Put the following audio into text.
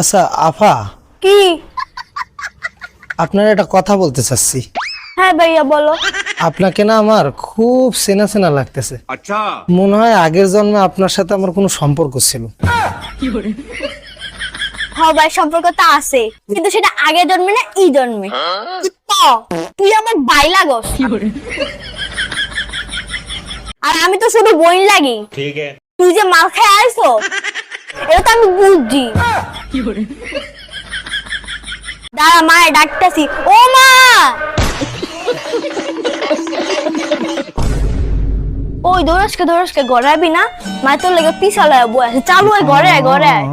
আচ্ছা আফা, কি? আপনার একটা কথা বলতে চাচ্ছি। হ্যাঁ ভাইয়া বলো। আপনাকে না আমার খুব চেনা চেনা লাগতেছে। अच्छा মনে হয় আগের জন্মে আপনার সাথে আমার কোনো সম্পর্ক ছিল। হ্যাঁ ভাই, সম্পর্ক তো আছে, কিন্তু সেটা আগের জন্মে না এই জন্মে। তো তুই আমার ভাই লাগস, আর আমি তো শুধু বোন লাগি। ठीक है তুই যে মাল খেয়ে আইছো এটা তো আমি বুঝছি। দাঁড়া, মায়ের ডাকতেছি। ও মা! ওই দৌড়াসকে ঘরে আবি না, মা তোর লেগে পিছালয় বই আছে। চালু হয়, ঘরে আয় ঘরে আয়।